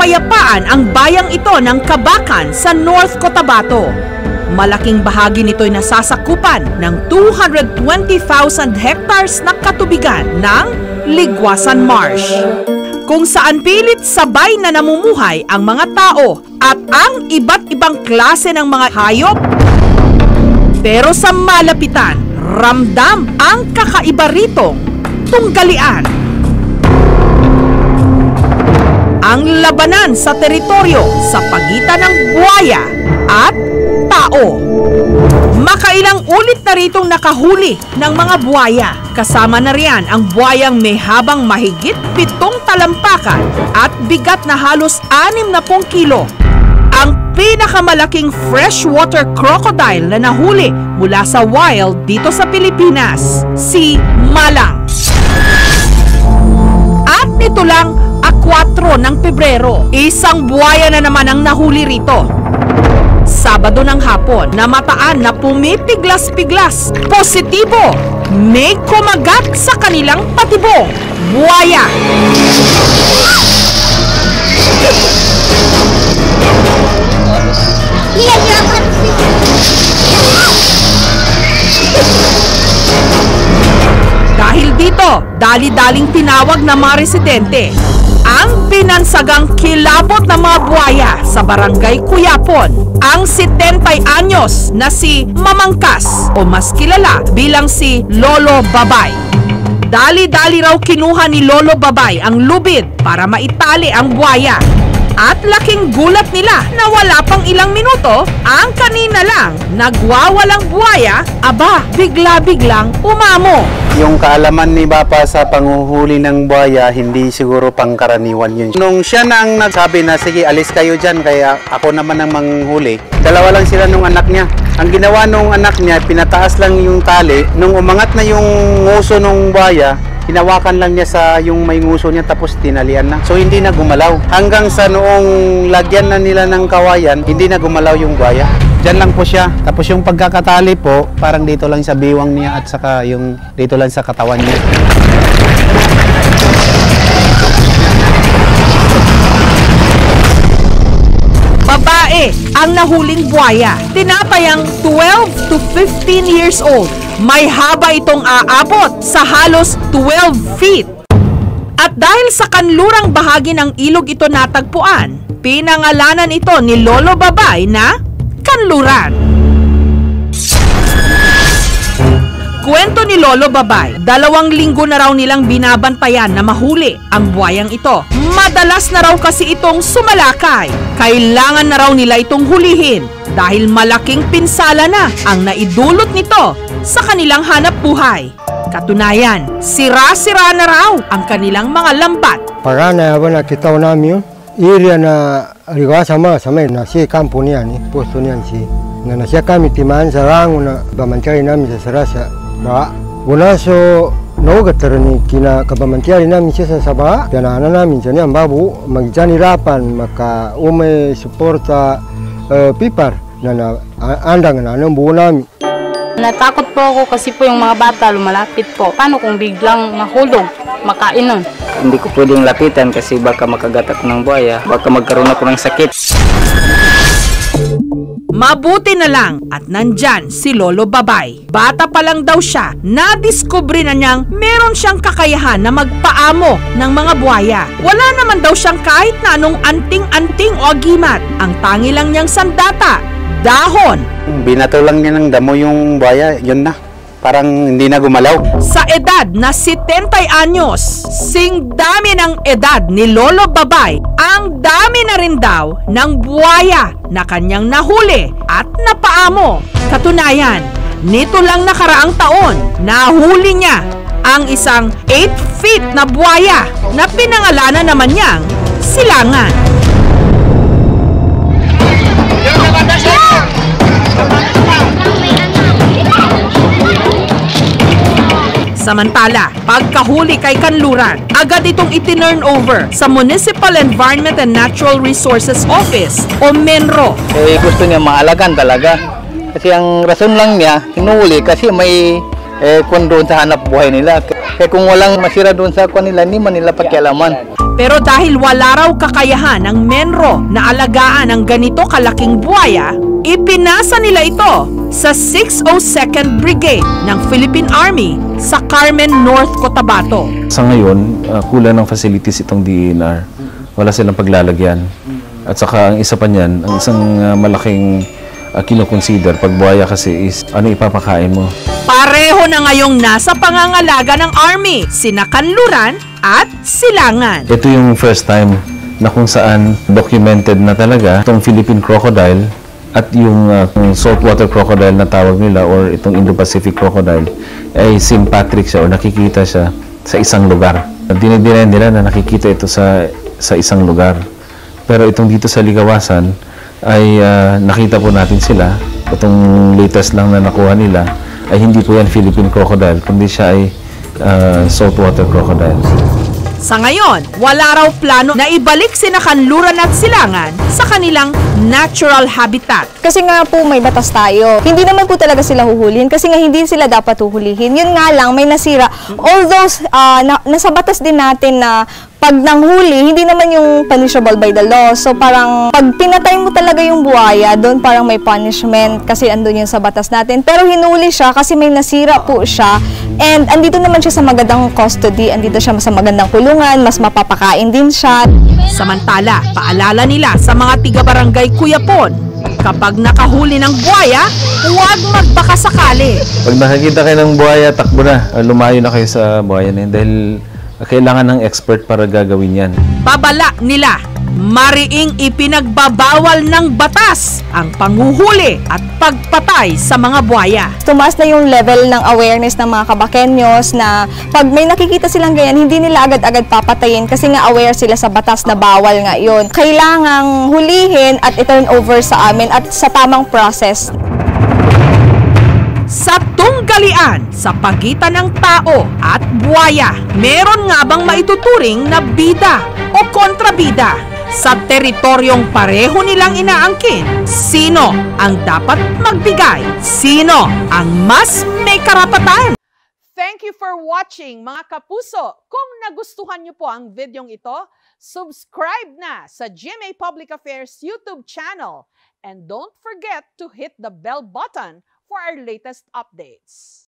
kapayapaan ang bayang ito ng Kabakan sa North Cotabato. Malaking bahagi nito'y nasasakupan ng 220,000 hectares na katubigan ng Ligwasan Marsh, kung saan pilit sabay na namumuhay ang mga tao at ang iba't ibang klase ng mga hayop. Pero sa malapitan, ramdam ang kakaiba ritong tunggalian. Ang labanan sa teritoryo sa pagitan ng buwaya at tao. Makailang ulit na ritong nakahuli ng mga buwaya. Kasama na riyan ang buwayang may habang mahigit 7 talampakan at bigat na halos 60 kilo. Ang pinakamalaking freshwater crocodile na nahuli mula sa wild dito sa Pilipinas, si Malang. At nito lang, 4 ng Pebrero, isang buwaya na naman ang nahuli rito. Sabado ng hapon, namataan na pumipiglas-piglas. Positibo, may kumagat sa kanilang patibong. Buwaya. Dahil dito, dali-daling tinawag ng mga residente ang pinansagang kilabot ng mga buwaya sa barangay Cuyapon, ang 70 anyos na si Mamangkas o mas kilala bilang si Lolo Babay. Dali-dali raw kinuha ni Lolo Babay ang lubid para maitali ang buwaya. At laking gulat nila na wala pang ilang minuto, ang kanina lang nagwawalang buwaya, aba, bigla-biglang umamo. Yung kaalaman ni Bapa sa panguhuli ng buwaya, hindi siguro pangkaraniwan yun. Nung siya nang nagsabi na, sige, alis kayo dyan, kaya ako naman ang manghuli, dalawa lang sila nung anak niya. Ang ginawa nung anak niya, pinataas lang yung tali. Nung umangat na yung nguso ng buwaya, hinawakan lang niya sa yung may nguso niya tapos tinalian na. So hindi na gumalaw. Hanggang sa noong lagyan na nila ng kawayan, hindi na gumalaw yung buwaya. Diyan lang po siya. Tapos yung pagkakatali po, parang dito lang sa biwang niya at saka yung dito lang sa katawan niya. Babae ang nahuling buwaya. Tinatayang 12 to 15 years old. May haba itong aabot sa halos 12 feet. At dahil sa kanlurang bahagi ng ilog ito natagpuan, pinangalanan ito ni Lolo Babay na kanluran. Kwento ni Lolo Babay, 2 linggo na raw nilang binabantayan na mahuli ang buwayang ito. Madalas na raw kasi itong sumalakay. Kailangan na raw nila itong hulihin dahil malaking pinsala na ang naidulot nito sa kanilang hanap buhay. Katunayan, sira-sira na raw ang kanilang mga lambat. Pagana na kita namin area na Ligwasan sama na si kampo niya ni posto niyan si na nasya kami timaan sa rango na bamantiyari namin sa sarasa ba wala so naugat ni kina kabamantiyari namin siya sa saba pinana namin siya niyan babu magjanirapan maka umay suporta pipar na andang na ng buo namin. Natakot po ako kasi po yung mga bata lumalapit po. Paano kung biglang mahulog, makainon? Hindi ko pwedeng lapitan kasi baka makagatak ng buhaya, baka magkaroon ako ng sakit. Mabuti na lang at nandyan si Lolo Babay. Bata pa lang daw siya, nadiskubre na niyang meron siyang kakayahan na magpaamo ng mga buhaya. Wala naman daw siyang kahit na anong anting-anting o agimat. Ang tangi lang niyang sandata, dahon. Binato lang niya ng damo yung buhaya, yun na. Parang hindi na gumalaw. Sa edad na 70 anyos, sing dami ng edad ni Lolo Babay, ang dami na rin daw ng buwaya na kanyang nahuli at napaamo. Katunayan, nito lang nakaraang taon, nahuli niya ang isang 8 feet na buwaya na pinangalanan naman niyang Silangan. Samantala, pagkahuli kay Kanluran, agad itong itinurn over sa Municipal Environment and Natural Resources Office o MENRO. Gusto niya maalagaan talaga. Kasi ang rason lang niya, hinuli kasi may kung doon sa hanap buhay nila. Kaya kung walang masira doon sa kanila, hindi man nila pakialaman. Pero dahil wala raw kakayahan ng Menro na alagaan ang ganito kalaking buwaya, ipinasa nila ito sa 602nd Brigade ng Philippine Army sa Carmen, North Cotabato. Sa ngayon, kulang ng facilities itong DENR. Wala silang paglalagyan. At saka ang isa pa niyan, ang isang malaking kinoconsider pag buhaya kasi is ano ipapakain mo. Pareho na ngayong nasa pangangalaga ng Army, sina Kanluran at Silangan. Ito yung first time na kung saan documented na talaga itong Philippine crocodile at yung saltwater crocodile na tawag nila or itong Indo-Pacific crocodile ay sympatric siya o nakikita siya sa isang lugar. Dinidinayan nila na nakikita ito sa isang lugar. Pero itong dito sa Ligawasan ay nakita po natin sila. Itong latest lang na nakuha nila ay hindi po yan Philippine crocodile, kundi siya ay saltwater crocodile. Sa ngayon, wala raw plano na ibalik sina Kanluran at Silangan sa kanilang natural habitat. Kasi nga po may batas tayo. Hindi naman po talaga sila huhulihin kasi nga hindi sila dapat huhulihin. Yun nga lang, may nasira. Although nasa batas din natin na pag nanghuli, hindi naman yung punishable by the law. So parang pag pinatay mo talaga yung buhaya, doon parang may punishment kasi andun yun sa batas natin. Pero hinuli siya kasi may nasira po siya. And andito naman siya sa magandang custody, andito siya sa magandang kulungan, mas mapapakain din siya. Samantala, paalala nila sa mga tiga-barangay Kuyapon, kapag nakahuli ng buhaya, huwag magbakasakali. Pag nakakita kayo ng buhaya, takbo na. Lumayo na kayo sa buhaya na yun dahil kailangan ng expert para gagawin yan. Babala nila, mariing ipinagbabawal ng batas ang panghuhuli at pagpatay sa mga buhaya. Tumaas na yung level ng awareness ng mga kabakenyos na pag may nakikita silang ganyan, hindi nila agad-agad papatayin kasi nga aware sila sa batas na bawal nga yun. Kailangang hulihin at i-turn over sa amin at sa tamang process. Sa tunggalian sa pagitan ng tao at buhaya, meron nga bang maituturing na bida o kontrabida? Sa teritoryong pareho nilang inaangkin, sino ang dapat magbigay? Sino ang mas may karapatan? Thank you for watching mga kapuso. Kung nagustuhan niyo po ang videong ito, subscribe na sa GMA Public Affairs YouTube channel. And don't forget to hit the bell button for our latest updates.